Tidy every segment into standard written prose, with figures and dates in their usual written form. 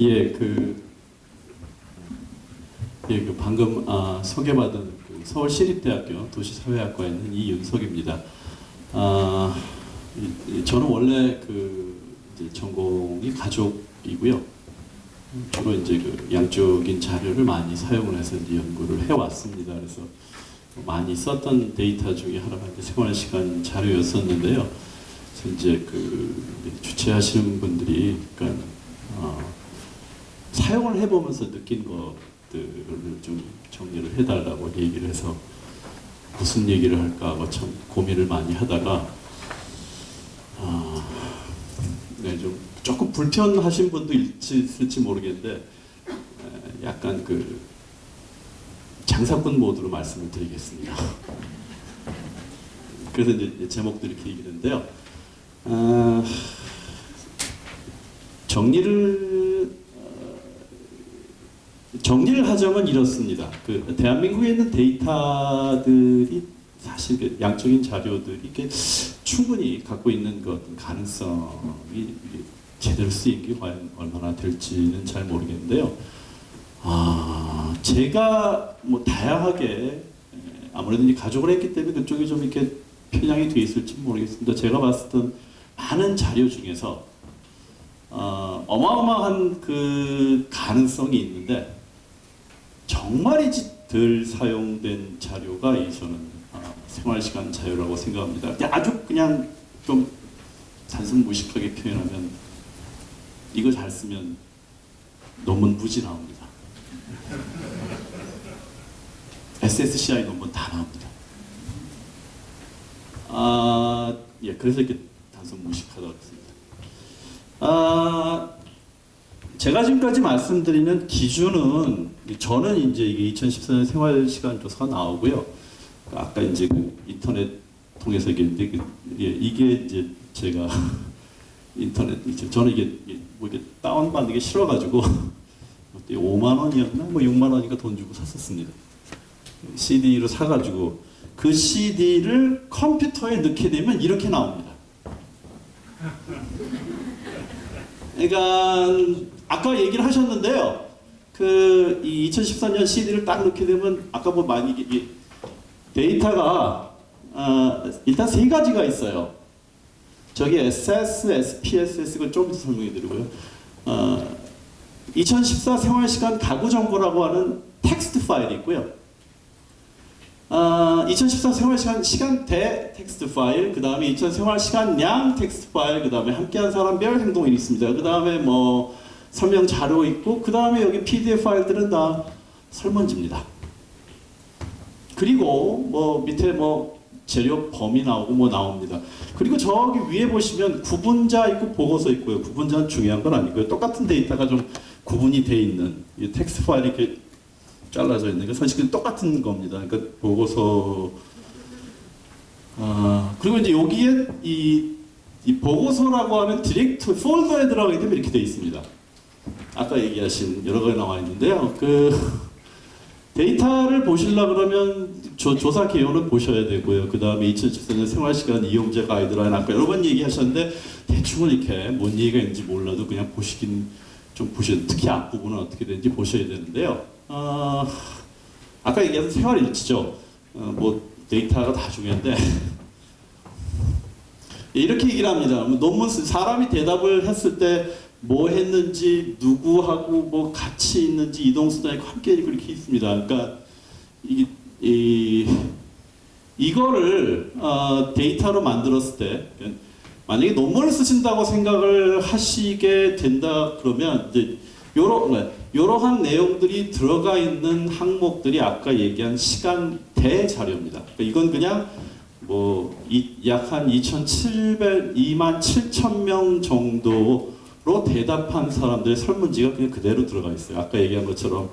예, 그 방금 소개받은 그 서울시립대학교 도시사회학과에 있는 이윤석입니다. 저는 원래 이제 전공이 가족이고요. 주로 이제 그 양적인 자료를 많이 사용을 해서 이제 연구를 해왔습니다. 그래서 많이 썼던 데이터 중에 하나가 이제 생활시간 자료였었는데요. 그래서 이제 주최하시는 분들이 그러니까 사용을 해보면서 느낀 것들을 좀 정리를 해달라고 얘기를 해서 무슨 얘기를 할까 하고 참 고민을 많이 하다가 네, 좀 조금 불편하신 분도 있을지 모르겠는데 약간 장사꾼 모드로 말씀을 드리겠습니다. 그래서 이제 제목도 이렇게 얘기했는데요. 정리를 하자면 이렇습니다. 대한민국에 있는 데이터들이 사실 양적인 자료들이 이렇게 충분히 갖고 있는 가능성이 제대로 쓰인 게 과연 얼마나 될지는 잘 모르겠는데요. 제가 뭐 다양하게 아무래도 이제 가족을 했기 때문에 그쪽이 좀 이렇게 편향이 되어 있을지 모르겠습니다. 제가 봤을 많은 자료 중에서 어마어마한 가능성이 있는데 정말이지 덜 사용된 자료가 저는 생활시간 자료라고 생각합니다. 아주 그냥 좀 단순 무식하게 표현하면 이거 잘 쓰면 논문 무지 나옵니다. SSCI 논문 다 나옵니다. 예, 그래서 이렇게 단순 무식하다고 했습니다. 제가 지금까지 말씀드리는 기준은 저는 이제 이게 2014년 생활시간조사가 나오고요. 아까 이제 인터넷 통해서 얘기했는데 이게 이제 제가 인터넷 저는 이게 뭐 이게 다운받는 게 싫어가지고 5만 원이었나 뭐 6만 원인가 돈 주고 샀었습니다. CD로 사가지고 그 CD를 컴퓨터에 넣게 되면 이렇게 나옵니다. 그러니까 아까 얘기를 하셨는데요. 이 2014년 CD를 딱 넣게 되면 아까 뭐 많이 데이터가 일단 세 가지가 있어요. 저기 SS, SPSS 이걸 좀 더 설명해 드리고요. 2014 생활시간 가구 정보라고 하는 텍스트 파일이 있고요. 2014 생활시간 시간대 텍스트 파일, 그 다음에 2000 생활시간량 텍스트 파일, 그 다음에 함께한 사람별 행동이 있습니다. 그 다음에 뭐 설명 자료 있고, 그 다음에 여기 PDF 파일들은 다 설문지입니다. 그리고 뭐 밑에 뭐 재료 범위 나오고 뭐 나옵니다. 그리고 저기 위에 보시면 구분자 있고 보고서 있고요. 구분자는 중요한 건 아니고요. 똑같은 데이터가 좀 구분이 돼 있는 이 텍스트 파일이 이렇게 잘라져 있는 게 사실 똑같은 겁니다. 그러니까 보고서 그리고 이제 여기에 이 보고서라고 하는 디렉트 폴더에 들어가기 때문에 이렇게 돼 있습니다. 아까 얘기하신 여러 가지 나와 있는데요. 데이터를 보시려 그러면 조사 개요는 보셔야 되고요. 그 다음에 2014년 생활시간 이용자 가이드라인 아까 여러 번 얘기하셨는데 대충은 이렇게 뭔 얘기가 있는지 몰라도 그냥 보시긴 좀 보셔야 돼요. 특히 앞부분은 어떻게 되는지 보셔야 되는데요. 아까 얘기한 생활일지죠. 뭐 데이터가 다 중요한데 이렇게 얘기를 합니다. 논문 사람이 대답을 했을 때 뭐 했는지 누구하고 뭐 같이 있는지 이동수단이 함께 이렇게 있습니다. 그러니까 이거를 데이터로 만들었을 때 만약에 논문을 쓰신다고 생각을 하시게 된다 그러면 이제 이러한 내용들이 들어가 있는 항목들이 아까 얘기한 시간대 자료입니다. 그러니까 이건 그냥 뭐 약 한 2만 7천 명 정도로 대답한 사람들의 설문지가 그냥 그대로 들어가 있어요. 아까 얘기한 것처럼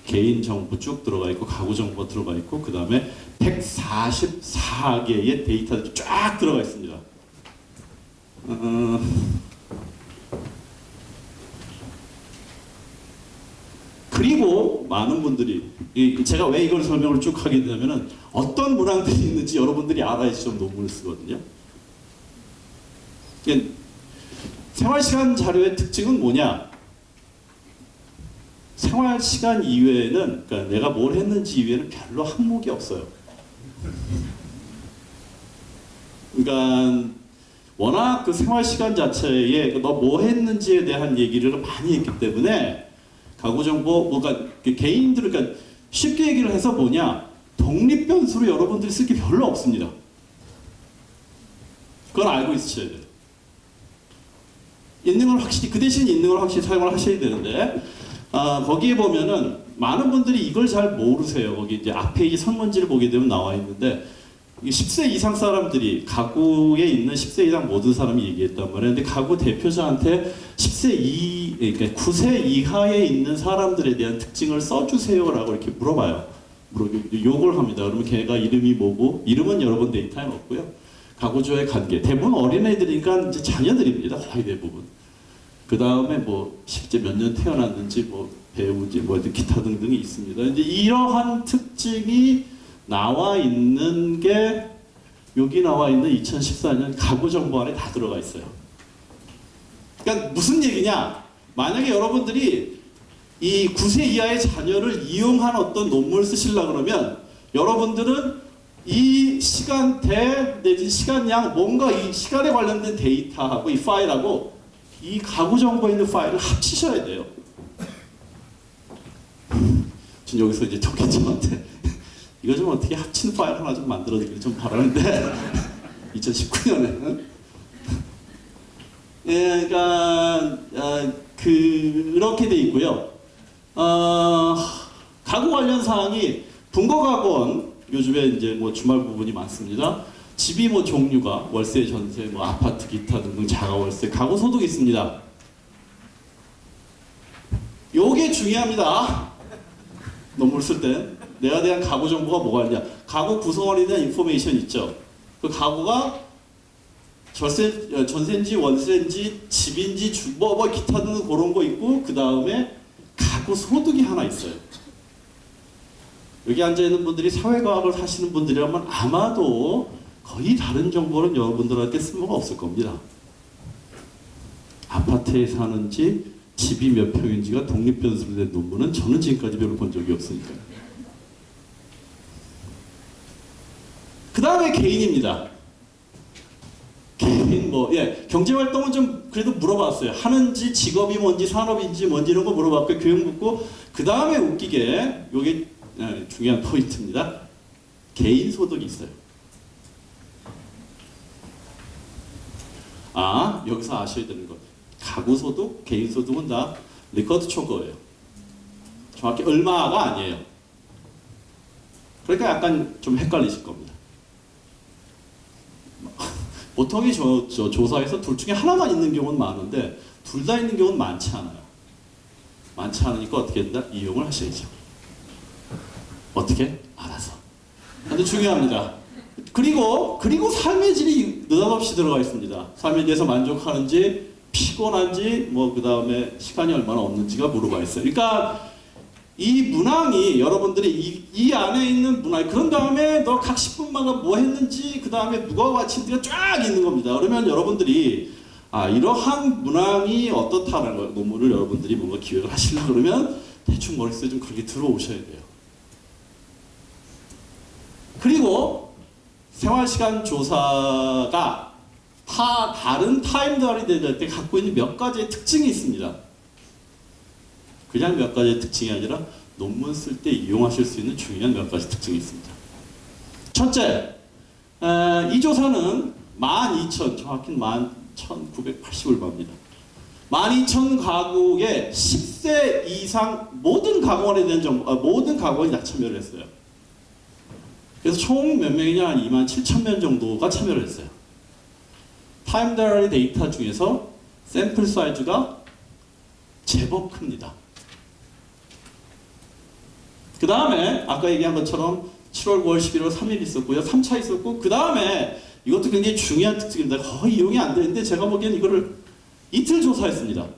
개인 정보 쭉 들어가 있고 가구 정보 들어가 있고 그 다음에 144개의 데이터들이 쫙 들어가 있습니다. 그리고 많은 분들이 제가 왜 이걸 설명을 쭉 하게 되냐면은 어떤 문항들이 있는지 여러분들이 알아야 시험 논문을 쓰거든요. 생활시간 자료의 특징은 뭐냐? 생활 시간 이외에는, 그러니까 내가 뭘 했는지 이외에는 별로 항목이 없어요. 그러니까 워낙 그 생활 시간 자체에 너 뭐 했는지에 대한 얘기를 많이 했기 때문에 가구 정보, 그러니까 개인들, 그러니까 쉽게 얘기를 해서 뭐냐, 독립 변수로 여러분들이 쓸 게 별로 없습니다. 그걸 알고 있으셔야 돼요. 있는 걸 확실히, 그 대신 있는 걸 확실히 사용을 하셔야 되는데, 거기에 보면은 많은 분들이 이걸 잘 모르세요. 거기 이제 앞에 이 설문지를 보게 되면 나와 있는데, 10세 이상 사람들이, 가구에 있는 10세 이상 모든 사람이 얘기했단 말이에요. 근데 가구 대표자한테 10세 그러니까 9세 이하에 있는 사람들에 대한 특징을 써주세요라고 이렇게 물어봐요. 욕을 합니다. 그러면 걔가 이름이 뭐고, 이름은 여러분 데이터에 없고요. 가구조의 관계. 대부분 어린애들이니까 이제 자녀들입니다. 거의 대부분. 그 다음에 뭐 실제 몇 년 태어났는지, 뭐 배우지, 뭐 기타 등등이 있습니다. 이제 이러한 특징이 나와 있는 게 여기 나와 있는 2014년 가구 정보 안에 다 들어가 있어요. 그러니까 무슨 얘기냐? 만약에 여러분들이 이 9세 이하의 자녀를 이용한 어떤 논문을 쓰시려고 그러면 여러분들은 이 시간대 내지 시간량, 뭔가 이 시간에 관련된 데이터하고 이 파일하고 이 가구 정보에 있는 파일을 합치셔야 돼요. 전 여기서 이제 독해님한테 이거 좀 어떻게 합친 파일 하나 좀 만들어드리길 좀 바라는데 2019년에 예, 그러니까 그렇게 돼 있고요. 가구 관련 사항이 분거가구원 요즘에 이제 뭐 주말 부분이 많습니다. 집이 뭐 종류가 월세, 전세, 뭐 아파트, 기타 등등 자가월세, 가구 소득이 있습니다. 요게 중요합니다. 논문 쓸 때. 내가 대한 가구 정보가 뭐가 있냐. 가구 구성원에 대한 인포메이션 있죠. 그 가구가 전세인지 월세인지 집인지 뭐 기타 등등 그런 거 있고, 그 다음에 가구 소득이 하나 있어요. 여기 앉아있는 분들이 사회과학을 하시는 분들이라면 아마도 거의 다른 정보는 여러분들한테 쓸모가 없을 겁니다. 아파트에 사는지 집이 몇 평인지가 독립변수로 된 논문은 저는 지금까지 별로 본 적이 없으니까요. 그 다음에 개인입니다. 개인 경제활동은 좀 그래도 물어봤어요. 하는지, 직업이 뭔지, 산업인지 뭔지 이런 거 물어봤고, 교육 묻고, 그 다음에 웃기게, 요게 중요한 포인트입니다. 개인 소득이 있어요. 여기서 아셔야 되는 것. 가구 소득, 개인 소득은 다 리커드 초거예요. 정확히 얼마가 아니에요. 그러니까 약간 좀 헷갈리실 겁니다. 보통의 조사에서 둘 중에 하나만 있는 경우는 많은데 둘 다 있는 경우는 많지 않아요. 많지 않으니까 어떻게 된다? 이용을 하셔야죠. 어떻게? 알아서. 근데 중요합니다. 그리고 삶의 질이 느닷없이 들어가 있습니다. 삶에 대해서 만족하는지, 피곤한지, 뭐 그 다음에 시간이 얼마나 없는지가 물어봐 있어요. 그러니까 이 문항이 여러분들이 이 안에 있는 문항, 그런 다음에 너 각 10분마다 뭐 했는지, 그 다음에 누가 와친지가 쫙 있는 겁니다. 그러면 여러분들이 이러한 문항이 어떻다는 걸, 논문을 여러분들이 뭔가 기획을 하시려고 그러면 대충 머릿속에 좀 그렇게 들어오셔야 돼요. 그리고 생활시간 조사가 다른 타임달이 될 때 갖고 있는 몇 가지의 특징이 있습니다. 그냥 몇 가지의 특징이 아니라 논문 쓸 때 이용하실 수 있는 중요한 몇 가지 특징이 있습니다. 첫째, 이 조사는 12,000, 정확히 11,980얼마입니다. 12,000 가구의 10세 이상 모든 가구원에 대한 정보, 모든 가구원이 다 참여를 했어요. 그래서 총 몇 명이냐? 한 27,000명 정도가 참여를 했어요. 타임달리 데이터 중에서 샘플 사이즈가 제법 큽니다. 그 다음에 아까 얘기한 것처럼 7월, 9월, 11월 3일 있었고요. 3차 있었고, 그 다음에 이것도 굉장히 중요한 특징입니다. 거의 이용이 안 되는데 제가 보기엔 이거를 이틀 조사했습니다.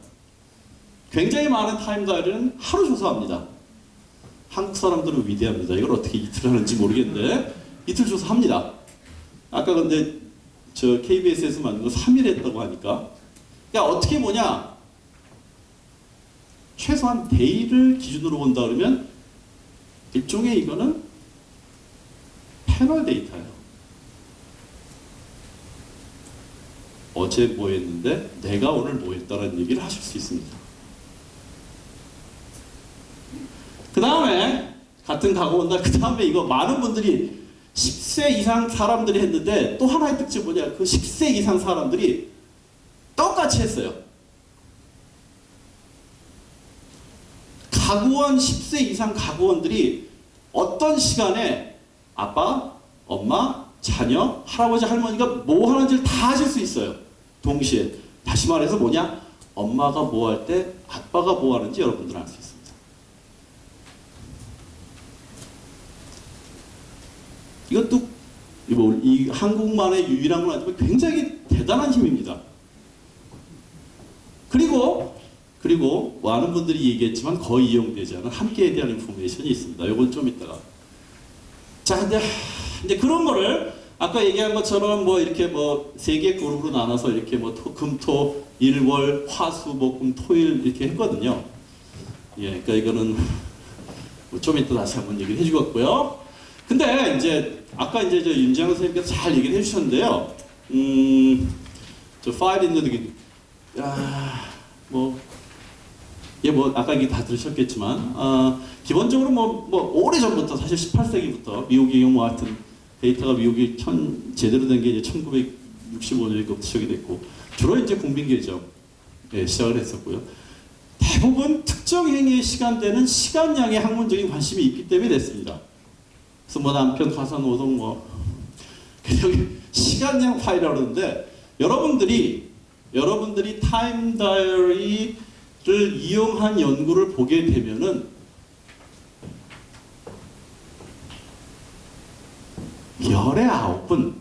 굉장히 많은 타임달리는 하루 조사합니다. 한국 사람들은 위대합니다. 이걸 어떻게 이틀 하는지 모르겠는데 이틀 조사합니다. 아까 근데 저 KBS에서 만든 거 3일 했다고 하니까, 야 어떻게 뭐냐, 최소한 데이를 기준으로 본다 그러면 일종의 이거는 패널 데이터예요. 어제 뭐 했는데 내가 오늘 뭐 했다라는 얘기를 하실 수 있습니다. 그 다음에 같은 각오원달 그 다음에 이거 많은 분들이 10세 이상 사람들이 했는데 또 하나의 특징이 뭐냐, 그 10세 이상 사람들이 똑같이 했어요. 가구원 10세 이상 가구원들이 어떤 시간에 아빠, 엄마, 자녀, 할아버지, 할머니가 뭐 하는지를 다 하실 수 있어요. 동시에. 다시 말해서 뭐냐? 엄마가 뭐 할 때 아빠가 뭐 하는지 여러분들은 알 수 있습니다. 이것도 이 한국만의 유일한 건 아니지만 굉장히 대단한 힘입니다. 그리고 많은 분들이 얘기했지만 거의 이용되지 않은 함께에 대한 인포메이션이 있습니다. 이건 좀 이따가. 자, 이제 그런 거를 아까 얘기한 것처럼 뭐 이렇게 뭐 3개 그룹으로 나눠서 이렇게 뭐 금, 토, 일, 월, 화, 수, 목, 금, 토일 이렇게 했거든요. 예, 그러니까 이거는 좀 이따 다시 한번 얘기를 해주겠고요. 근데 이제 아까 이제 저 윤지영 선생님께서 잘 얘기를 해주셨는데요. 저 파일 있는 뭐 아까 얘기 다 들으셨겠지만 기본적으로 뭐 오래 전부터 사실 18세기부터 미국의 뭐 하여튼 데이터가 미국이 제대로 된 게 이제 1965년부터 시작이 됐고 주로 이제 국민계정 시작을 했었고요. 대부분 특정 행위의 시간대는 시간량에 학문적인 관심이 있기 때문에 됐습니다. 그래서 뭐 남편 가사 노동 여기 시간량 파일이라고 그러는데 여러분들이 타임 다이어리를 이용한 연구를 보게 되면은 열의 9분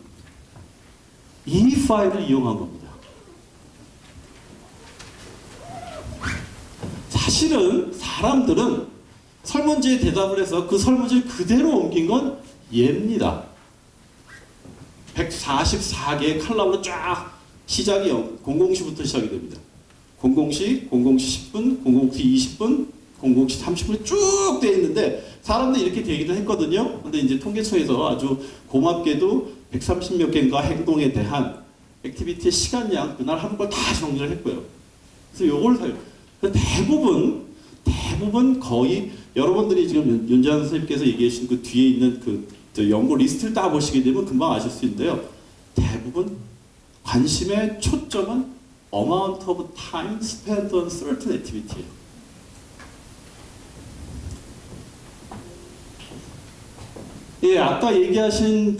이 파일을 이용한 겁니다. 사실은 사람들은 설문지에 대답을 해서 그 설문지를 그대로 옮긴 건 얘입니다. 144개의 칼럼으로 쫙 시작이 00시부터 시작이 됩니다. 00시, 00시 10분, 00시 20분, 00시 30분이 쭉 돼 있는데 사람들이 이렇게 얘기를 했거든요. 근데 이제 통계청에서 아주 고맙게도 130몇 개인가 행동에 대한 액티비티의 시간량 그날 하는 걸 다 정리를 했고요. 그래서 요걸 대부분 거의 여러분들이 지금 윤지환 선생님께서 얘기하신 그 뒤에 있는 그 연구 리스트를 딱 보시게 되면 금방 아실 수 있는데요. 대부분 관심의 초점은 amount of time spent on certain activity예요. 예, 아까 얘기하신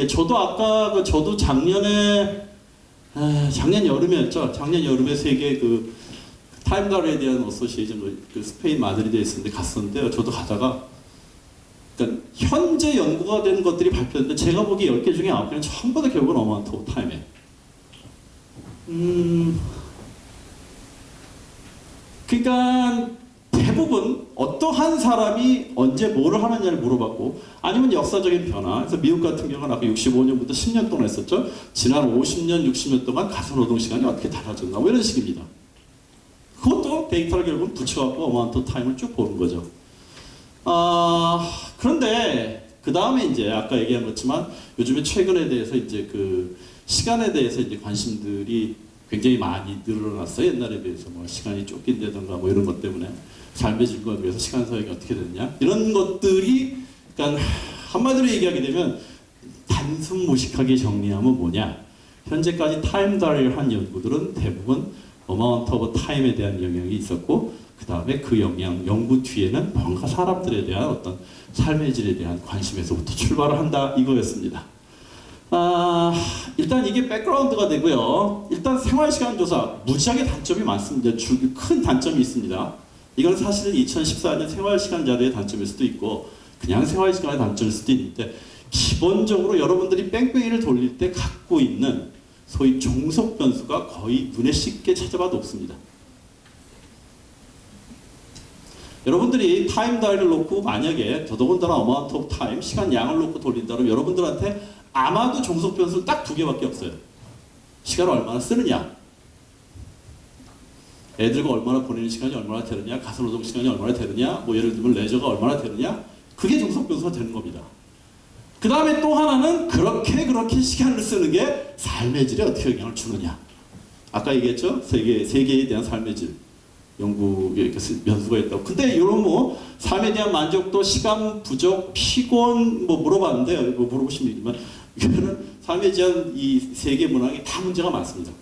저도 작년 여름이었죠. 작년 여름에 세계 그 타임다리에 대한 어소시에이션 그 스페인 마드리드에 있었는데 갔었는데요. 저도 가다가 그러니까 현재 연구가 된 것들이 발표됐는데 제가 보기 10개 중에 9개는 전부 다 결국은 amount of time에. 그러니까 대부분 어떠한 사람이 언제 뭐를 하느냐를 물어봤고 아니면 역사적인 변화. 그래서 미국 같은 경우는 아까 65년부터 10년 동안 했었죠. 지난 50년, 60년 동안 가사노동 시간이 어떻게 달라졌나 뭐 이런 식입니다. 그것도 데이터를 결국은 붙여갖고 amount of time을 쭉 보는 거죠. 그런데 그 다음에 이제 아까 얘기한 것지만 요즘에 최근에 대해서 이제 그 시간에 대해서 이제 관심들이 굉장히 많이 늘어났어요. 옛날에 비해서 뭐 시간이 쫓긴다던가 뭐 이런 것 때문에 삶의 질과에 비해서 시간 사용이 어떻게 되느냐 이런 것들이 그러니까 한마디로 얘기하게 되면 단순 무식하게 정리하면 뭐냐 현재까지 타임 다이어리를 한 연구들은 대부분 amount of time에 대한 영향이 있었고 그 다음에 그 연구 뒤에는 뭔가 사람들에 대한 어떤 삶의 질에 대한 관심에서부터 출발을 한다 이거였습니다. 일단 이게 백그라운드가 되고요. 일단 생활시간 조사 무지하게 단점이 많습니다. 큰 단점이 있습니다. 이건 사실은 2014년 생활시간 자료의 단점일 수도 있고 그냥 생활시간의 단점일 수도 있는데 기본적으로 여러분들이 뺑뺑이를 돌릴 때 갖고 있는 소위 종속 변수가 거의 눈에 쉽게 찾아봐도 없습니다. 여러분들이 타임 다이를 놓고 만약에 더더군다나 amount of time 시간 양을 놓고 돌린다면 여러분들한테 아마도 종속 변수는 딱 2개밖에 없어요. 시간을 얼마나 쓰느냐. 애들과 얼마나 보내는 시간이 얼마나 되느냐, 가사노동 시간이 얼마나 되느냐, 뭐 예를 들면 레저가 얼마나 되느냐, 그게 정석 변수가 되는 겁니다. 그 다음에 또 하나는 그렇게 시간을 쓰는 게 삶의 질에 어떻게 영향을 주느냐. 아까 얘기했죠? 세계에 대한 삶의 질. 연구에 이렇게 변수가 있다고. 근데 이런 뭐 삶에 대한 만족도, 시간 부족, 피곤 뭐 물어봤는데 뭐 물어보시면 되지만 이거는 삶에 대한 이 세계 문학에 다 문제가 많습니다.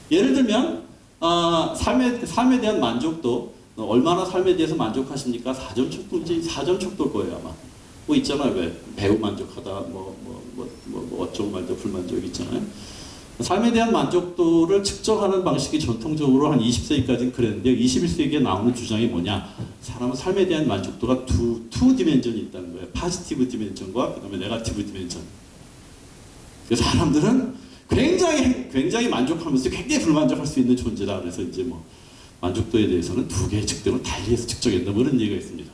예를 들면 삶에 대한 만족도, 얼마나 삶에 대해서 만족하십니까? 4점 척도인지 4점 척도일 거예요 아마. 뭐 있잖아요. 왜 배우 만족하다 뭐 어쩌고 만족, 불만족 있잖아요. 삶에 대한 만족도를 측정하는 방식이 전통적으로 한 20세기까지는 그랬는데 21세기에 나오는 주장이 뭐냐? 사람은 삶에 대한 만족도가 투 디멘전이 있다는 거예요. 파지티브 디멘전과 그다음에 네거티브 디멘전. 사람들은 굉장히 만족하면서 굉장히 불만족할 수 있는 존재다. 그래서 이제 뭐 만족도에 대해서는 두 개의 측정을 달리해서 측정했다. 뭐 이런 얘기가 있습니다.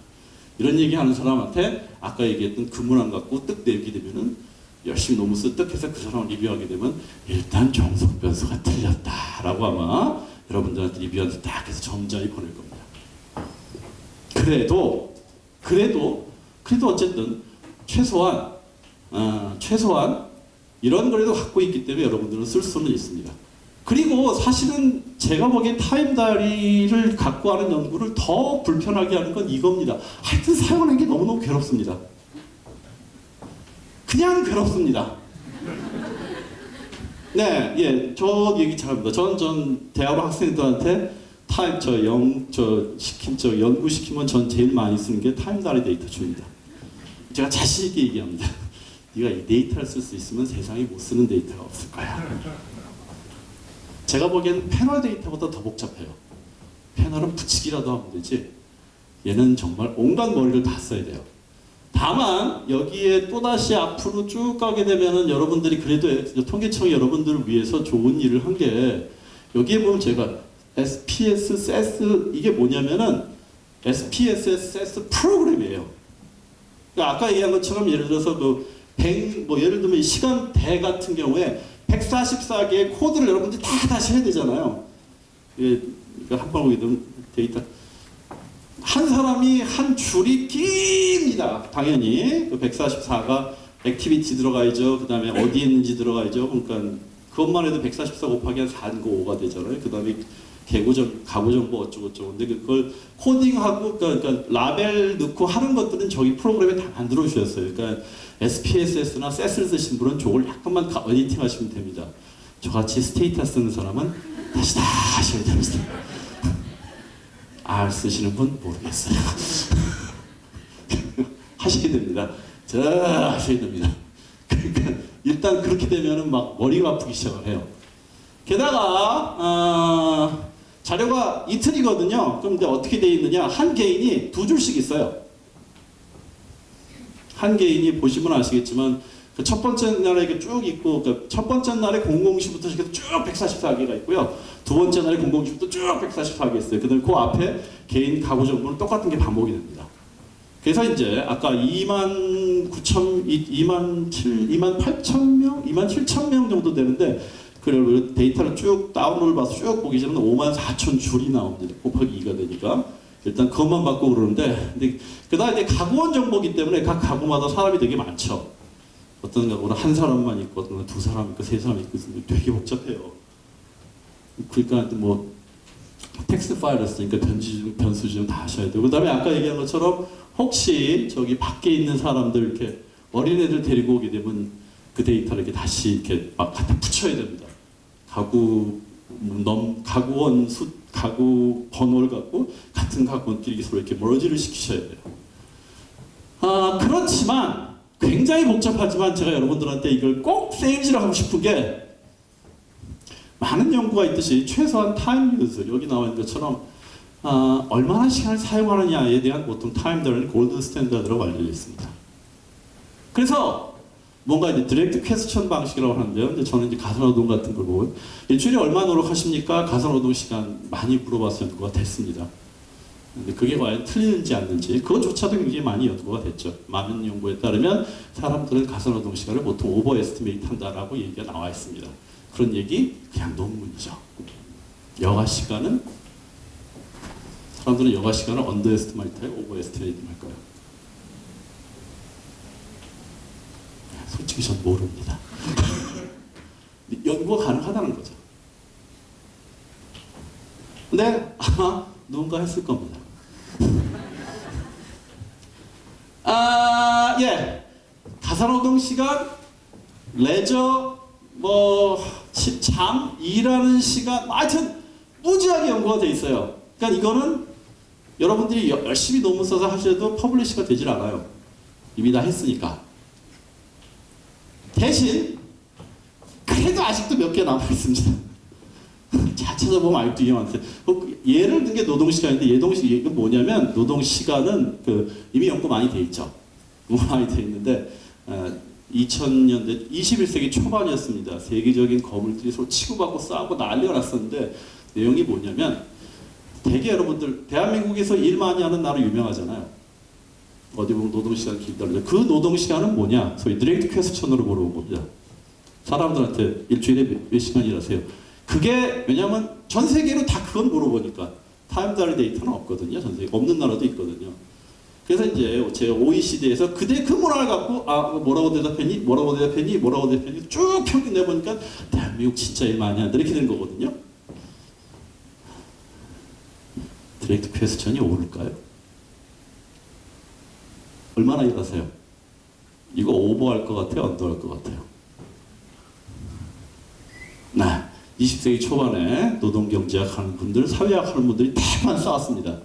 이런 얘기하는 사람한테 아까 얘기했던 그 문항 갖고 뜩 내기 되면은 열심히 논문 쓰뜩해서 그 사람을 리뷰하게 되면 일단 정석 변수가 틀렸다라고 아마 여러분들한테 리뷰한테 딱 해서 점잖이 보낼 겁니다. 그래도 어쨌든 최소한 이런 거라도 갖고 있기 때문에 여러분들은 쓸 수는 있습니다. 그리고 사실은 제가 보기엔 타임 다이어리를 갖고 하는 연구를 더 불편하게 하는 건 이겁니다. 하여튼 사용하는 게 너무너무 괴롭습니다. 그냥 괴롭습니다. 네, 예, 저 얘기 잘합니다. 전 대학원 학생들한테 연구 시키면 전 제일 많이 쓰는 게 타임 다이어리 데이터 줍니다. 제가 자신 있게 얘기합니다. 네가 이 데이터를 쓸 수 있으면 세상에 못 쓰는 데이터가 없을 거야. 제가 보기에는 패널 데이터보다 더 복잡해요. 패널은 붙이기라도 하면 되지. 얘는 정말 온갖 머리를 다 써야 돼요. 다만 여기에 또다시 앞으로 쭉 가게 되면은 여러분들이 그래도 통계청이 여러분들을 위해서 좋은 일을 한 게 여기에 보면 제가 SPS, SES 이게 뭐냐면은 SPSS, SES 프로그램이에요. 그러니까 아까 얘기한 것처럼 예를 들어서 예를 들면 시간대 같은 경우에 144개의 코드를 여러분들이 다시 해야 되잖아요. 그러니까 한 번 보게 되면 데이터 한 사람이 한 줄이 깁니다. 당연히 그 144가 액티비티 들어가야죠. 그 다음에 어디에 있는지 들어가야죠. 그러니까 그것만 해도 144 곱하기 한 4,5가 되잖아요. 그 다음에 가구 정보 어쩌고저쩌고. 근데 그걸 코딩하고 그러니까 라벨 넣고 하는 것들은 저기 프로그램에 다 만들어 주셨어요. 그러니까 SPSS나 SES를 쓰신 분은 저걸 약간만 에디팅 하시면 됩니다. 저같이 스테이터 쓰는 사람은 다시 다 하셔야 됩니다. R 쓰시는 분 모르겠어요. 하셔야 됩니다. 하셔야 됩니다. 그러니까 일단 그렇게 되면은 막 머리가 아프기 시작을 해요. 게다가 자료가 이틀이거든요. 그럼 근데 어떻게 돼 있느냐? 한 개인이 2줄씩 있어요. 한 개인이 보시면 아시겠지만 그 첫 번째 날에 이렇게 쭉 있고 그 첫 번째 날에 00시부터 시작해서 쭉 144개가 있고요. 두 번째 날에 00시부터 쭉 144개 있어요. 그다음에 그 앞에 개인 가구 정보는 똑같은 게 반복이 됩니다. 그래서 이제 아까 28,000명 정도 되는데 그리고 데이터를 쭉 다운로드를 봐서 쭉 보기 전에 54,000줄이 나옵니다. 곱하기 2가 되니까 일단 그것만 받고 그러는데 근데 그다음에 이제 가구원 정보기 때문에 각 가구마다 사람이 되게 많죠. 어떤 가구는 한 사람만 있고 어떤 건 두 사람 있고 세 사람 있고 되게 복잡해요. 그러니까 뭐 텍스트 파일을 쓰니까 변수 지정 다 하셔야 되고 그다음에 아까 얘기한 것처럼 혹시 저기 밖에 있는 사람들 이렇게 어린애들 데리고 오게 되면 그 데이터를 이렇게 다시 이렇게 막 갖다 붙여야 됩니다. 가구원 가구 번호를 갖고 같은 가구원끼리 서로 이렇게 머지를 시키셔야 돼요. 그렇지만 굉장히 복잡하지만 제가 여러분들한테 이걸 꼭 세일즈를 하고 싶은 게 많은 연구가 있듯이 최소한 타임 유즈 여기 나와 있는 것처럼 얼마나 시간을 사용하느냐에 대한 보통 타임 다이어리 골든 스탠다드라고 알려져 있습니다. 그래서 뭔가 이제 디렉트 퀘스천 방식이라고 하는데요. 근데 저는 이제 가사노동 같은 걸 보고 일주일에 얼마 노력하십니까? 가사노동 시간 많이 물어봐서 연구가 됐습니다. 근데 그게 과연 틀리는지 않는지 그것조차도 굉장히 많이 연구가 됐죠. 많은 연구에 따르면 사람들은 가사노동 시간을 보통 오버 에스티메이트 한다라고 얘기가 나와 있습니다. 그런 얘기 그냥 논문이죠. 여가 시간은 사람들은 여가 시간을 언더에스티메이트해요, 오버에스티메이트할까요? 솔직히 전 모릅니다. 연구가 가능하다는 거죠. 근데 아마 누군가 했을 겁니다. 예. 가사노동 시간, 레저, 잠, 일하는 시간, 하여튼 무지하게 연구가 돼 있어요. 그러니까 이거는 여러분들이 열심히 논문 써서 하셔도 퍼블리시가 되질 않아요. 이미 다 했으니까. 대신 그래도 아직도 몇 개 남아 있습니다. 잘 찾아보면 아직도 이형한테 예를 든 게 노동시간인데 이게 뭐냐면 노동시간은 이미 연구 많이 돼 있죠. 많이 돼 있는데 2000년대 21세기 초반이었습니다. 세계적인 거물들이 서로 치고받고 싸우고 난리가 났었는데 내용이 뭐냐면 대개 여러분들 대한민국에서 일 많이 하는 나라 유명하잖아요. 어디 보면 노동시간 길다 그러죠. 그 노동시간은 뭐냐? 소위 디렉트 퀘스천으로 물어본 겁니다. 사람들한테 일주일에 몇 시간 일하세요? 그게 왜냐면 전 세계로 다 그건 물어보니까 타임다리 데이터는 없거든요. 전 세계 없는 나라도 있거든요. 그래서 이제 제 OECD에서 그때 그 문화를 갖고 뭐라고 대답했니? 뭐라고 대답했니? 뭐라고 대답했니? 쭉 평균 내보니까 대한민국 진짜 일 많이 한다 이렇게 된 거거든요. 디렉트 퀘스천이 오를까요? 얼마나 일하세요? 이거 오버할 것 같아요? 언더할 것 같아요? 20세기 초반에 노동경제학 하는 분들, 사회학 하는 분들이 대만 싸웠습니다.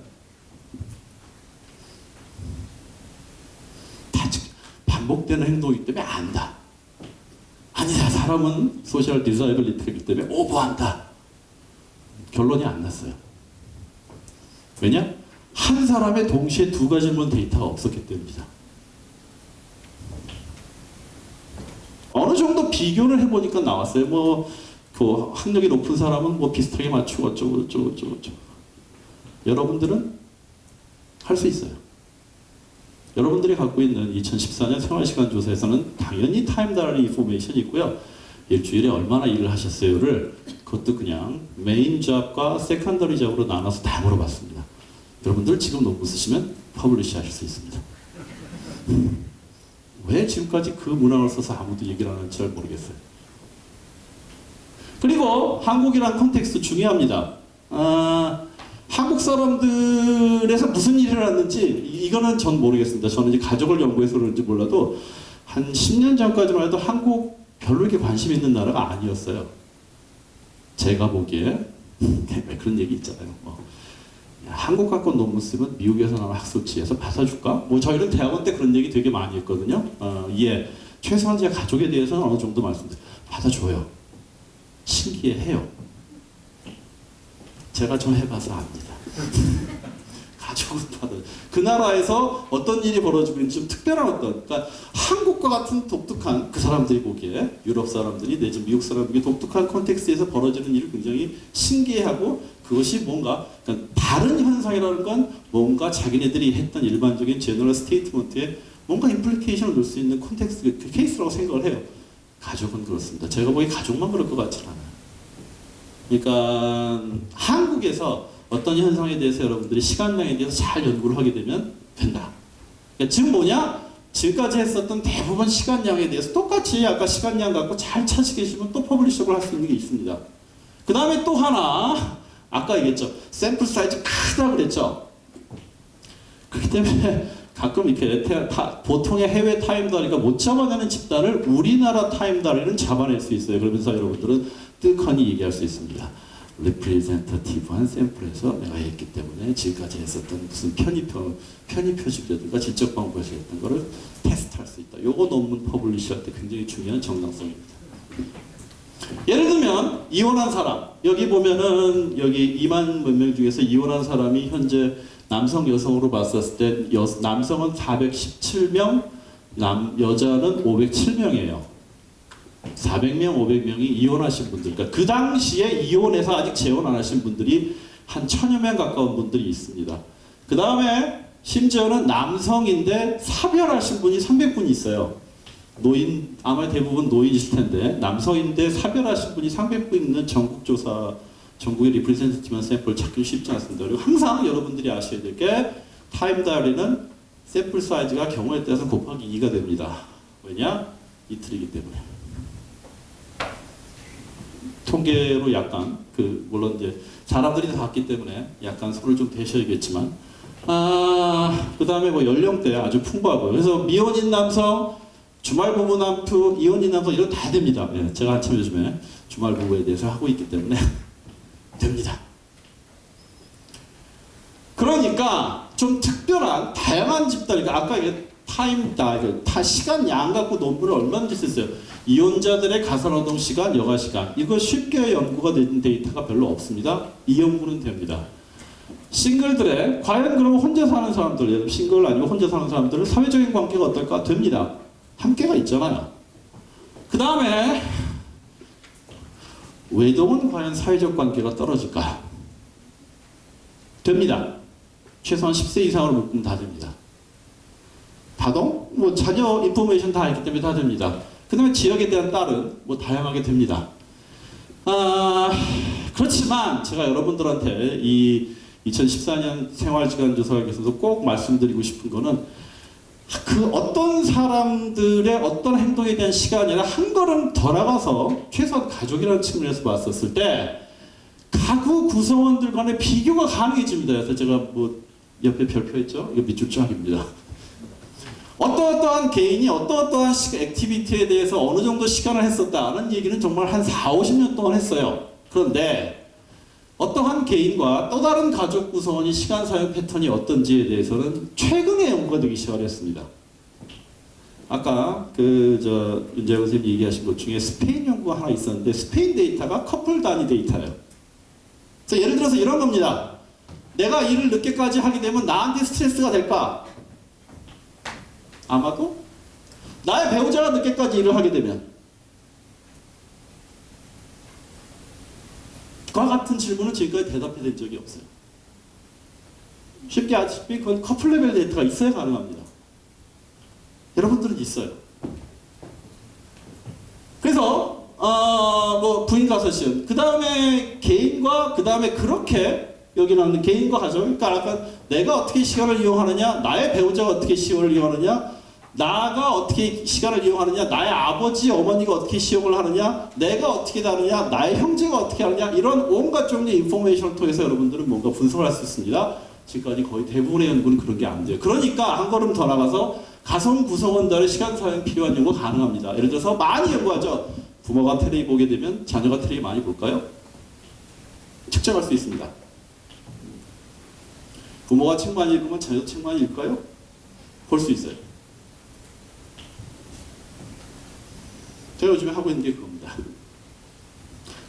반복되는 행동이기 때문에 안다. 아니다. 사람은 소셜 디자이블리티이기 때문에 오버한다. 결론이 안 났어요. 왜냐? 한 사람의 동시에 두 가지만 데이터가 없었기 때문이다. 어느 정도 비교를 해보니까 나왔어요. 그 학력이 높은 사람은 비슷하게 맞추고 어쩌고. 여러분들은 할 수 있어요. 여러분들이 갖고 있는 2014년 생활시간 조사에서는 당연히 타임다리 인포메이션이 있고요. 일주일에 얼마나 일을 하셨어요를 그것도 그냥 메인 잡과 세컨더리 잡으로 나눠서 다 물어봤습니다. 여러분들 지금 논문 쓰시면 퍼블리시 하실 수 있습니다. 왜 지금까지 그 문항을 써서 아무도 얘기를 안 하는지 잘 모르겠어요. 그리고 한국이란 컨텍스트 중요합니다. 한국 사람들에서 무슨 일을 하는지 이거는 전 모르겠습니다. 저는 이제 가족을 연구해서 그런지 몰라도 한 10년 전까지만 해도 한국 별로 이렇게 관심 있는 나라가 아니었어요. 제가 보기에 그런 얘기 있잖아요. 한국 갖고 논문 쓰면 미국에서 나온 학술지에서 받아줄까? 저희는 대학원 때 그런 얘기 되게 많이 했거든요. 최소한 제 가족에 대해서는 어느 정도 말씀드려요. 받아줘요. 신기해해요. 제가 좀 해봐서 압니다. 가족은 받아. 그 나라에서 어떤 일이 벌어지고 있는지 좀 특별한 그러니까 한국과 같은 독특한 그 사람들이 보기에 유럽 사람들이 내지 미국 사람들이 독특한 컨텍스트에서 벌어지는 일을 굉장히 신기해하고 그것이 뭔가 그러니까 다른 현상이라는 건 뭔가 자기네들이 했던 일반적인 제너럴 스테이트먼트에 뭔가 임플리케이션을 넣을 수 있는 컨텍스트 그 케이스라고 생각을 해요. 가족은 그렇습니다. 제가 보기에 가족만 그럴 것 같지는 않아요. 그러니까 한국에서 어떤 현상에 대해서 여러분들이 시간량에 대해서 잘 연구를 하게 되면 된다. 그러니까 지금 뭐냐? 지금까지 했었던 대부분 시간량에 대해서 똑같이 아까 시간량 갖고 잘 찾으시면 또 퍼블리셔를 할 수 있는 게 있습니다. 그 다음에 또 하나 아까 얘기했죠. 샘플 사이즈 크다 그랬죠. 그렇기 때문에 가끔 이렇게 보통의 해외 타임다리가 못 잡아내는 집단을 우리나라 타임다리는 잡아낼 수 있어요. 그러면서 여러분들은 뜨거니 얘기할 수 있습니다. 리프레젠터티브한 샘플에서 내가 했기 때문에 지금까지 했었던 무슨 편입표집이라든가 질적 방법에서 했던 거를 테스트할 수 있다. 요거 논문 퍼블리시할 때 굉장히 중요한 정당성입니다. 예를 들면 이혼한 사람 여기 보면은 여기 2만 몇 명 중에서 이혼한 사람이 현재 남성 여성으로 봤었을 때 남성은 417명, 여자는 507명이에요. 400명, 500명이 이혼하신 분들. 그러니까 그 당시에 이혼해서 아직 재혼 안 하신 분들이 한 1000여 명 가까운 분들이 있습니다. 그 다음에 심지어는 남성인데 사별하신 분이 300분이 있어요. 아마 대부분 노인이실 텐데 남성인데 사별하신 분이 300분 있는 전국조사 전국의 리프레젠테이티브한 샘플 찾기 쉽지 않습니다. 그리고 항상 여러분들이 아셔야 될 게 타임 다이어리는 샘플 사이즈가 경우에 따라서 곱하기 2가 됩니다. 왜냐? 이틀이기 때문에. 통계로 약간 물론 이제 사람들이 다 같기 때문에 약간 손을 좀 대셔야겠지만 그 다음에 뭐 연령대 아주 풍부하고요. 그래서 미혼인 남성, 주말 부부 남편, 이혼인 남성 이런 다 됩니다. 네, 제가 한참 요즘에 주말 부부에 대해서 하고 있기 때문에 됩니다. 그러니까 좀 특별한 다양한 집단, 그러니까 아까 이게 시간 양 갖고 논문을 얼마나 썼어요. 이혼자들의 가사노동 시간, 여가 시간 이거 쉽게 연구가 된 데이터가 별로 없습니다. 이 연구는 됩니다. 싱글들의 과연 그럼 혼자 사는 사람들, 싱글 아니고 혼자 사는 사람들은 사회적인 관계가 어떨까? 됩니다. 함께가 있잖아요. 그 다음에 외동은 과연 사회적 관계가 떨어질까? 됩니다. 최소한 10세 이상으로 묶으면 다 됩니다. 다동? 뭐 자녀 인포메이션 다 있기 때문에 다 됩니다. 그 다음에 지역에 대한 딸은 뭐 다양하게 됩니다. 그렇지만 제가 여러분들한테 이 2014년 생활시간조사에 있어서 꼭 말씀드리고 싶은 거는 그 어떤 사람들의 어떤 행동에 대한 시간이 아니라 한 걸음 더 나가서 최소한 가족이라는 측면에서 봤었을 때 가구 구성원들 간의 비교가 가능해집니다. 그래서 제가 뭐 옆에 별표했죠? 이거 밑줄 쫙입니다. 어떠한 개인이 어떠한 액티비티에 대해서 어느 정도 시간을 했었다는 얘기는 정말 한 4, 50년 동안 했어요. 그런데 어떠한 개인과 또 다른 가족 구성원이 시간 사용 패턴이 어떤지에 대해서는 최근에 연구가 되기 시작을 했습니다. 아까 윤재영 선생님 얘기하신 것 중에 스페인 연구가 하나 있었는데 스페인 데이터가 커플 단위 데이터예요. 그래서 예를 들어서 이런 겁니다. 내가 일을 늦게까지 하게 되면 나한테 스트레스가 될까? 아마도 나의 배우자가 늦게까지 일을 하게 되면 그와 같은 질문은 지금까지 대답해 된 적이 없어요. 쉽게 아시다시피 그건 커플 레벨 데이터가 있어야 가능합니다. 여러분들은 있어요. 그래서 뭐 부인 가서시은 그 다음에 개인과 그 다음에 그렇게 여기 나오는 개인과 가족, 그러니까 약간 내가 어떻게 시간을 이용하느냐, 나의 배우자가 어떻게 시간을 이용하느냐, 나가 어떻게 시간을 이용하느냐, 나의 아버지, 어머니가 어떻게 시용을 하느냐, 내가 어떻게 다느냐, 나의 형제가 어떻게 하느냐, 이런 온갖 종류의 인포메이션을 통해서 여러분들은 뭔가 분석을 할 수 있습니다. 지금까지 거의 대부분의 연구는 그런 게 안 돼요. 그러니까 한 걸음 더 나가서 가정 구성원들의 시간 사용 필요한 연구가 가능합니다. 예를 들어서 많이 연구하죠. 부모가 텔레비 보게 되면 자녀가 텔레비 많이 볼까요? 측정할 수 있습니다. 부모가 책 많이 읽으면 자녀도 책 많이 읽을까요? 볼 수 있어요. 제가 요즘에 하고 있는 게 그겁니다.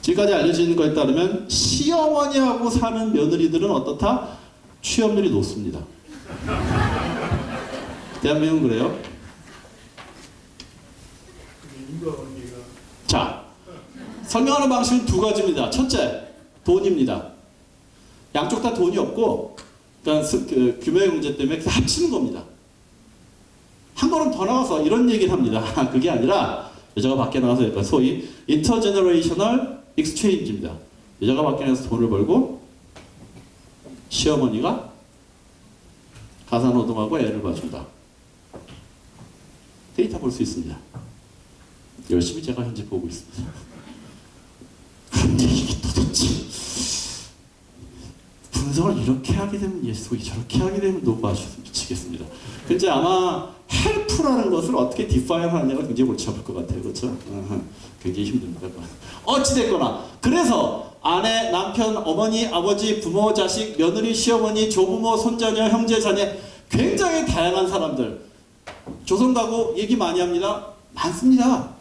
지금까지 알려진 거에 따르면 시어머니하고 사는 며느리들은 어떻다? 취업률이 높습니다. 대한민국은 그래요? 자, 설명하는 방식은 두 가지입니다. 첫째, 돈입니다. 양쪽 다 돈이 없고 그러니까 규모의 문제 때문에 합치는 겁니다. 한 걸음 더 나가서 이런 얘기를 합니다. 그게 아니라 여자가 밖에 나가서 약간 소위 인터제너레이셔널 익스체인지입니다. 여자가 밖에 나가서 돈을 벌고 시어머니가 가사노동하고 애를 봐준다. 데이터 볼 수 있습니다. 열심히 제가 현재 보고 있습니다. 그런데 이게 도대체 분석을 이렇게 하게 되면 예속이 저렇게 하게 되면 너무 미치겠습니다. 근데 아마 헬프라는 것을 어떻게 디파인 하느냐가 굉장히 골치 아플 것 같아요. 그렇죠? 굉장히 힘듭니다. 어찌됐거나 그래서 아내, 남편, 어머니, 아버지, 부모, 자식, 며느리, 시어머니, 조부모, 손자녀, 형제, 자녀 굉장히 다양한 사람들 조선 가구 얘기 많이 합니다. 많습니다.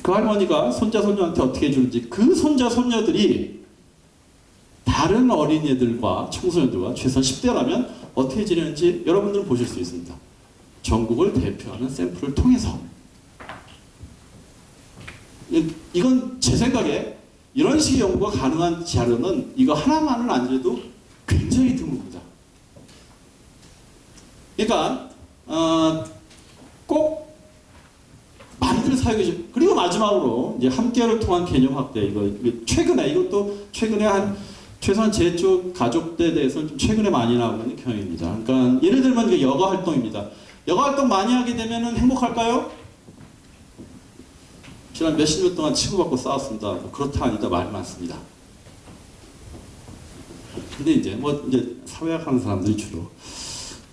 그 할머니가 손자, 손녀한테 어떻게 해주는지 그 손자, 손녀들이 다른 어린애들과 청소년들과 최소한 10대라면 어떻게 지내는지 여러분들은 보실 수 있습니다. 전국을 대표하는 샘플을 통해서. 이건 제 생각에 이런 식의 연구가 가능한 자료는 이거 하나만은 아니래도 굉장히 드뭅니다. 그러니까 꼭 많이들 사용해 주죠. 그리고 마지막으로 이제 함께를 통한 개념 확대. 이것도 최근에 한 최소한 제 쪽 가족들에 대해서는 좀 최근에 많이 나오고 있는 경향입니다. 그러니까 예를 들면 이게 여가 활동입니다. 여가 활동 많이 하게 되면은 행복할까요? 지난 몇십 년 동안 치고받고 싸웠습니다. 뭐 그렇다 아니다 말 많습니다. 근데 이제 사회학 하는 사람들이 주로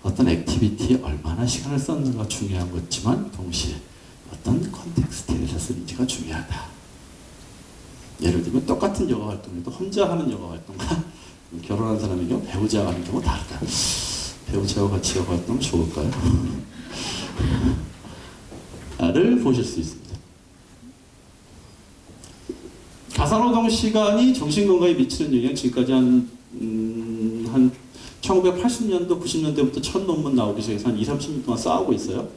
어떤 액티비티에 얼마나 시간을 썼는가 중요한 거지만 동시에 어떤 컨텍스트에서 쓰는지가 중요하다. 예를 들면 똑같은 여가 활동에도 혼자 하는 여가 활동과 결혼한 사람의 경우 배우자가 하는 경우 다르다. 배우자와 같이 여가 활동 좋을까요? 를 보실 수 있습니다. 가사노동 시간이 정신건강에 미치는 영향 지금까지 한 1980년도, 90년대부터 첫 논문 나오기 시작해서 한 20-30년 동안 쌓아오고 있어요.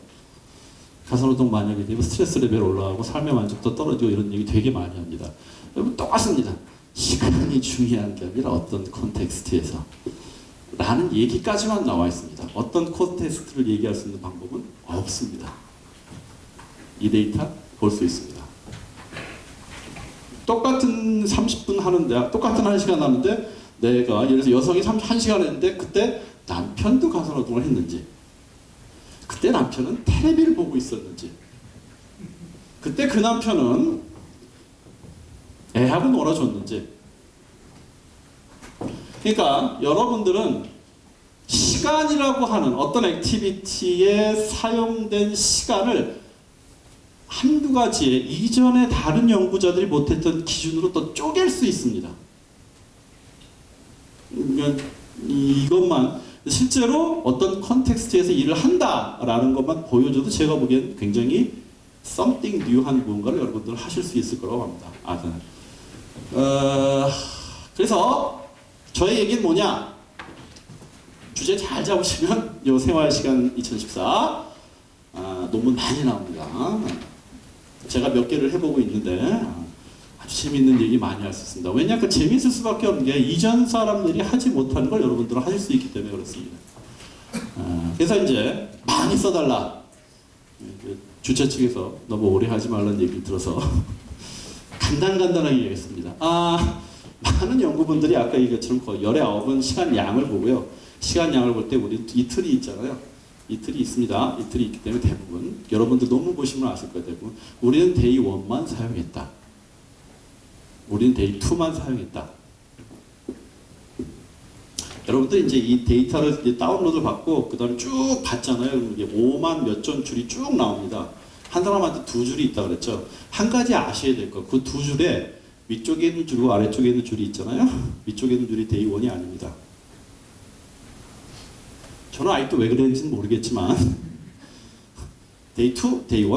가사노동 많이 하게 되면 스트레스 레벨 올라가고 삶의 만족도 떨어지고 이런 얘기 되게 많이 합니다. 여러분 똑같습니다. 시간이 중요한 게 아니라 어떤 콘텍스트에서 라는 얘기까지만 나와 있습니다. 어떤 콘텍스트를 얘기할 수 있는 방법은 없습니다. 이 데이터 볼 수 있습니다. 똑같은 30분 하는데 똑같은 1시간 하는데 내가 예를 들어서 여성이 1시간 했는데 그때 남편도 가사노동을 했는지 그때 남편은 텔레비를 보고 있었는지 그때 그 남편은 애하고 놀아줬는지 그러니까 여러분들은 시간이라고 하는 어떤 액티비티에 사용된 시간을 한두 가지의 이전에 다른 연구자들이 못했던 기준으로 또 쪼갤 수 있습니다. 이것만 실제로 어떤 컨텍스트에서 일을 한다라는 것만 보여줘도 제가 보기엔 굉장히 something new한 무언가를 여러분들 하실 수 있을 거라고 합니다. 그래서 저의 얘기는 뭐냐? 주제 잘 잡으시면 요 생활시간 2014 논문 많이 나옵니다. 제가 몇 개를 해보고 있는데 아주 재밌는 얘기 많이 할 수 있습니다. 왜냐? 그 재밌을 수밖에 없는 게 이전 사람들이 하지 못하는 걸 여러분들은 하실 수 있기 때문에 그렇습니다. 그래서 이제 많이 써달라. 주최 측에서 너무 오래 하지 말라는 얘기를 들어서 간단하게 얘기했습니다. 많은 연구분들이 아까 얘기했처럼 거의 19은 시간 양을 보고요. 시간 양을 볼 때 우리 이틀이 있잖아요. 이틀이 있습니다. 이틀이 있기 때문에 대부분 여러분들 논문 보시면 아실 거예요. 대부분 우리는 데이 1만 사용했다. 우리는 데이 2만 사용했다. 여러분들 이제 이 데이터를 이제 다운로드 받고 그 다음에 쭉 봤잖아요. 그럼 이게 5만 몇 전 줄이 쭉 나옵니다. 한 사람한테 2줄이 있다 그랬죠. 한 가지 아셔야 될 거. 그 2줄에 위쪽에 있는 줄과 아래쪽에 있는 줄이 있잖아요. 위쪽에 있는 줄이 데이 1이 아닙니다. 저는 아직도 왜 그랬는지는 모르겠지만 데이 2, 데이 1,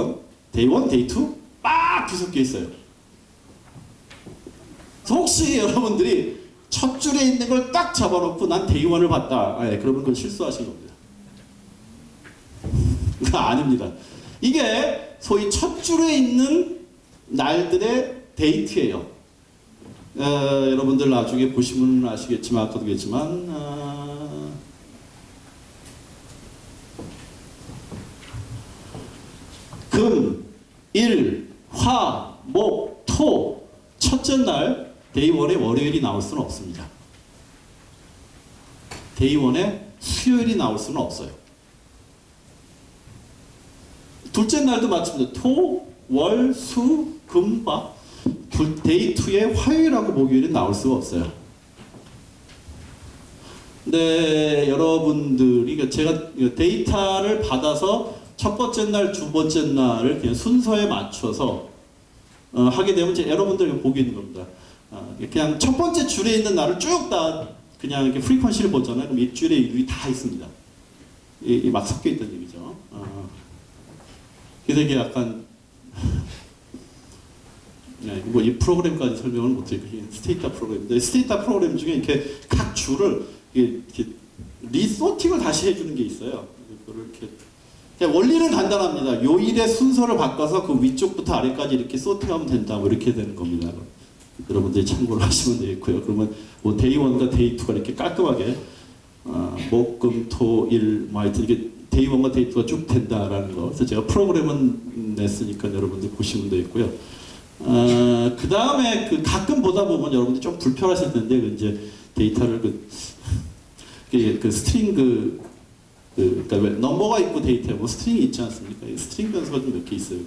데이 1, 데이 2 막 뒤섞여 있어요. 혹시 여러분들이 첫 줄에 있는 걸 딱 잡아놓고 난 데이 1을 봤다. 그러면 그건 실수하신 겁니다. 아닙니다. 이게 소위 첫 줄에 있는 날들의 데이트예요. 여러분들 나중에 보시면 아시겠지만 아까도 그랬지만 금, 일, 화, 목, 토 첫째 날 데이 1에 월요일이 나올 수는 없습니다. 데이 1에 수요일이 나올 수는 없어요. 둘째 날도 마찬가지입니다. 토, 월, 수, 금, 화 데이 2에 화요일하고 목요일이 나올 수가 없어요. 근데 여러분들이 제가 데이터를 받아서 첫 번째 날, 두 번째 날을 그냥 순서에 맞춰서 하게 되면 이제 여러분들 보기 있는 겁니다. 그냥 첫 번째 줄에 있는 날을 쭉 다 그냥 이렇게 프리퀀시를 보잖아요. 그럼 이 줄에 일이 다 있습니다. 막 섞여 있다는 얘기죠. 그래서 이게 약간 뭐 이 프로그램까지 설명을 못드리고 스테이터 프로그램인데 스테이터 프로그램 중에 이렇게 각 줄을 이렇게 리소팅을 다시 해주는 게 있어요. 이렇게 원리는 간단합니다. 요일의 순서를 바꿔서 그 위쪽부터 아래까지 이렇게 소팅하면 된다. 뭐 이렇게 되는 겁니다. 여러분들이 참고를 하시면 되겠고요. 그러면 뭐 데이 1과 데이 2가 이렇게 깔끔하게 목, 금, 토, 일, 뭐 하여튼 이게 데이 1과 데이 2가 쭉 된다라는 거. 그래서 제가 프로그램은 냈으니까 여러분들 보시면 되겠고요. 그 다음에 그 가끔 보다 보면 여러분들 좀 불편하실 텐데, 그 이제 데이터를 그 스트링 그러니까 왜 넘버가 있고 데이터에 뭐 스트링이 있지 않습니까? 스트링 변수가 좀 몇 개 있어요.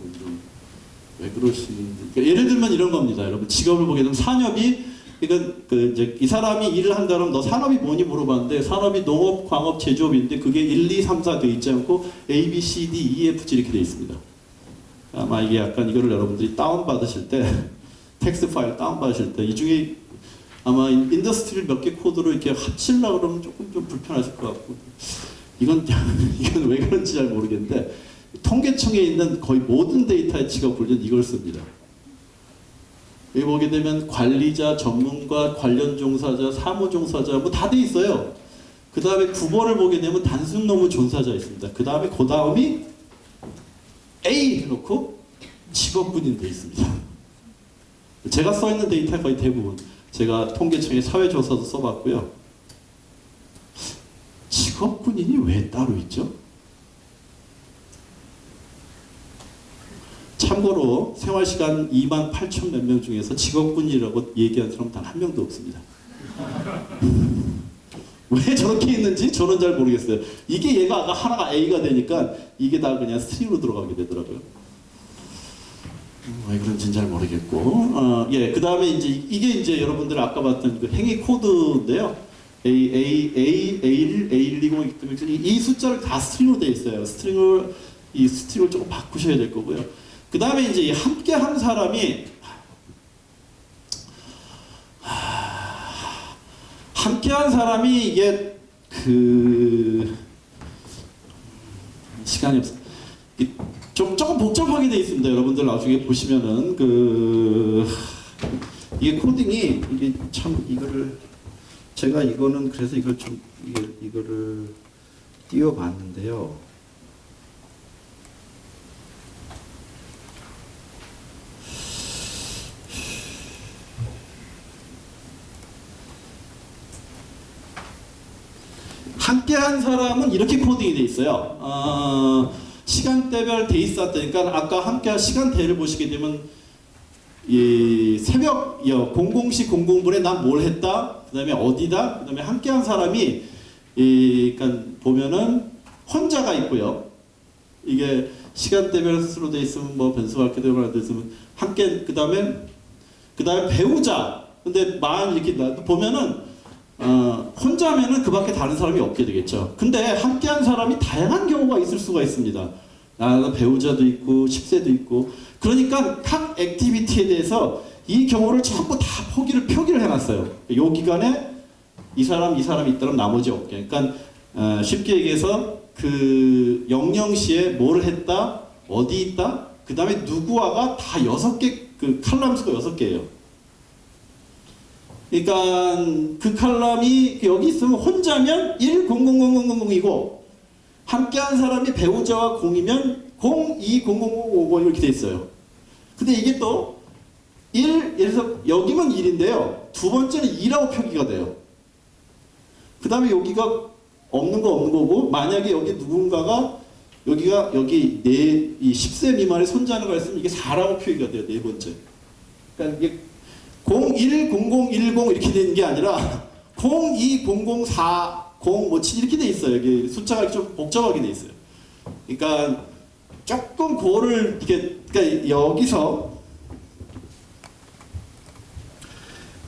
왜 그러시는지. 그러니까 예를 들면 이런 겁니다. 여러분 직업을 보게 되면 산업이, 그러니까 이제 이 사람이 일을 한다면 너 산업이 뭐니 물어봤는데, 산업이 농업, 광업, 제조업인데 그게 1, 2, 3, 4 돼 있지 않고 A, B, C, D, E, F, G 이렇게 돼 있습니다. 아마 이게 약간 이거를 여러분들이 다운 받으실 때, 텍스트 파일 다운 받으실 때 이 중에 아마 인더스트리를 몇 개 코드로 이렇게 합치려고 그러면 조금 좀 불편하실 것 같고, 이건 왜 그런지 잘 모르겠는데, 통계청에 있는 거의 모든 데이터의 직업 분류는 이걸 씁니다. 여기 보게 되면 관리자, 전문가, 관련 종사자, 사무 종사자 뭐 다 돼 있어요. 그 다음에 9번을 보게 되면 단순 노무 종사자 있습니다. 그 다음이 A 해놓고 직업군인 돼 있습니다. 제가 써 있는 데이터 거의 대부분 제가 통계청의 사회조사도 써봤고요. 직업군인이 왜 따로 있죠? 참고로 생활시간 28,000 몇 명 중에서 직업군이라고 얘기한 사람 단 한 명도 없습니다. 왜 저렇게 있는지 저는 잘 모르겠어요. 이게 얘가 아까 하나가 A가 되니까 이게 다 그냥 스트링으로 들어가게 되더라고요. 왜 그런지는 잘 모르겠고, 예, 그 다음에 이게 이제 여러분들 아까 봤던 그 행위 코드인데요. A1, A120이기 때문에 이 숫자를 다 스트링으로 되어 있어요. 이 스트링을 조금 바꾸셔야 될 거고요. 그 다음에 이제 함께 한 사람이 이게 시간이 없어. 조금 복잡하게 돼 있습니다. 여러분들 나중에 보시면은 이게 코딩이 이게 참 제가 이거는 그래서 이걸 좀 이거를 띄워봤는데요. 함께한 사람은 이렇게 코딩이 돼 있어요. 시간대별 데이스타, 그러니까 아까 함께한 시간대를 보시게 되면 이 새벽 00시 00분에 난 뭘 했다, 그 다음에 어디다, 그 다음에 함께한 사람이 그러니까 보면은 혼자가 있고요. 이게 시간대별 수로 돼 있으면 뭐 변수가 이렇게 되어 있으면 함께, 그 다음에 배우자. 근데 만 이렇게 보면은 혼자면은 그 밖에 다른 사람이 없게 되겠죠. 근데 함께한 사람이 다양한 경우가 있을 수가 있습니다. 배우자도 있고 10세도 있고, 그러니까 각 액티비티에 대해서 이 경우를 전부 다 표기를 해놨어요. 요 기간에 이 사람이 있다면 나머지 없게. 그러니까 쉽게 얘기해서 그 00시에 뭘 했다, 어디 있다, 그 다음에 누구와가 다 6개, 그 칼럼 수가 6개예요. 그러니까 그 칼럼이 여기 있으면 혼자면 1, 0, 0, 0, 0, 0, 0이고, 함께한 사람이 배우자와 0이면 0, 2, 0, 0, 0, 5 이렇게 돼 있어요. 근데 이게 또 1, 예를 들어서 여기면 1인데요. 두 번째는 2라고 표기가 돼요. 그 다음에 여기가 없는 거고, 만약에 여기 누군가가 여기 이 10세 미만의 손자가 있으면 이게 4라고 표기가 돼요. 네 번째. 그러니까 이게 01, 00, 10 이렇게 되는 게 아니라 02, 00, 4, 0, 7 이렇게 돼 있어요. 이게 숫자가 좀 복잡하게 돼 있어요. 그러니까 조금 그거를 그러니까 여기서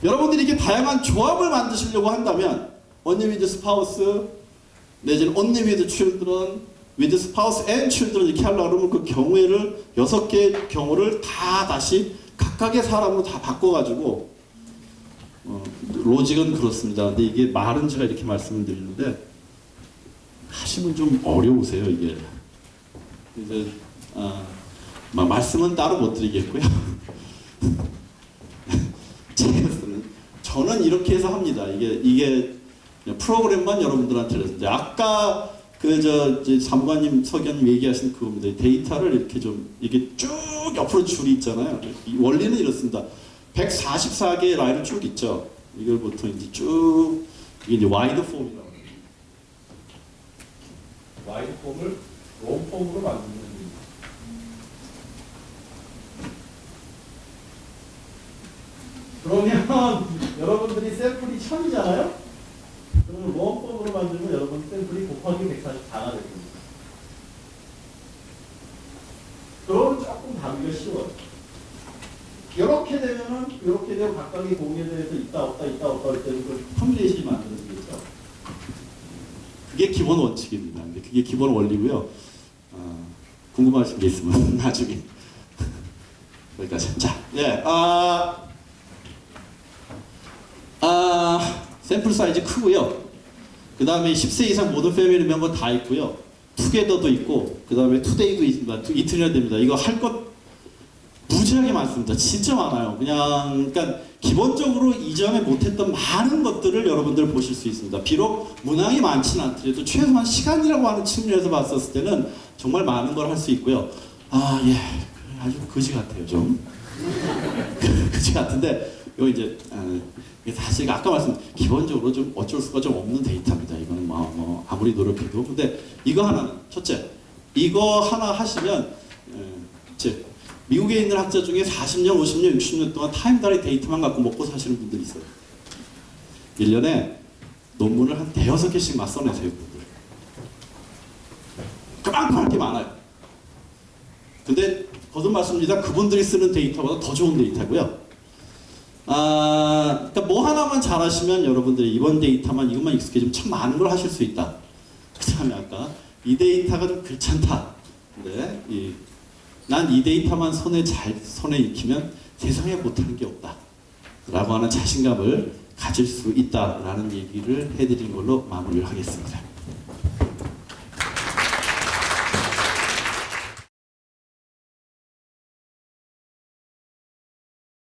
여러분들이 이렇게 다양한 조합을 만드시려고 한다면 only with spouse 내지는 only with children, with spouse and children 이렇게 하려고 그러면 그 경우를 6개의 경우를 다 다시 각각의 사람으로 다 바꿔가지고 로직은 그렇습니다. 근데 이게 말은 제가 이렇게 말씀을 드리는데 하시면 좀 어려우세요 이게. 이제 말씀은 따로 못 드리겠고요. 저는 이렇게 해서 합니다. 이게 프로그램만 여러분들한테 이제 아까 사무관님 서기관님 얘기하신 그겁니다. 데이터를 이렇게 좀 이게 쭉 옆으로 줄이 있잖아요. 이 원리는 이렇습니다. 144개의 라인을 쭉 있죠. 이걸 보통 이제 쭉 이게 이제 와이드 폼이라고. 와이드폼을 롱폼으로 만드는 겁니다. 그러면 여러분들이 샘플이 1000이잖아요? 그러면 롱폼으로 만들면 여러분 샘플이 곱하기 144가 될 겁니다. 그러면 조금 다루기가 쉬워요. 이렇게 되면은 이렇게 되면 각각의 공유에 대해서 있다 없다 할 때는 그 컴비네이션이 만들어지겠죠. 그게 기본 원칙입니다. 근데 그게 기본 원리고요. 궁금하신 게 있으면 나중에 여기까지. 자, 예, 샘플 사이즈 크고요. 그 다음에 10세 이상 모든 패밀리 멤버 다 있고요. 투게더도 있고, 그 다음에 투데이도 있습니다. 이틀이나 됩니다. 이거 할 것 무지하게 많습니다. 진짜 많아요. 그러니까 기본적으로 이전에 못했던 많은 것들을 여러분들 보실 수 있습니다. 비록 문항이 많지는 않더라도 최소한 시간이라고 하는 측면에서 봤었을 때는 정말 많은 걸 할 수 있고요. 예, 아주 거지 같아요, 좀. 거지 같은데, 이거 이제 사실 아까 기본적으로 좀 어쩔 수가 좀 없는 데이터입니다. 이거는 아무리 노력해도. 근데 이거 하나는 첫째, 이거 하나 하시면 이제 미국에 있는 학자 중에 40년, 50년, 60년 동안 타임다리 데이터만 갖고 먹고 사시는 분들이 있어요. 1년에 논문을 한 5-6개씩 막 써내세요, 그분들. 그만큼 할 게 많아요. 근데 거듭 말씀드립니다. 그분들이 쓰는 데이터보다 더 좋은 데이터고요. 그러니까 뭐 하나만 잘하시면 여러분들이 이번 데이터만 이것만 익숙해지면 참 많은 걸 하실 수 있다. 그 다음에 아까 이 데이터가 좀 괜찮다. 근데 난 이 데이터만 손에 익히면 세상에 못하는 게 없다. 라고 하는 자신감을 가질 수 있다라는 얘기를 해드린 걸로 마무리를 하겠습니다.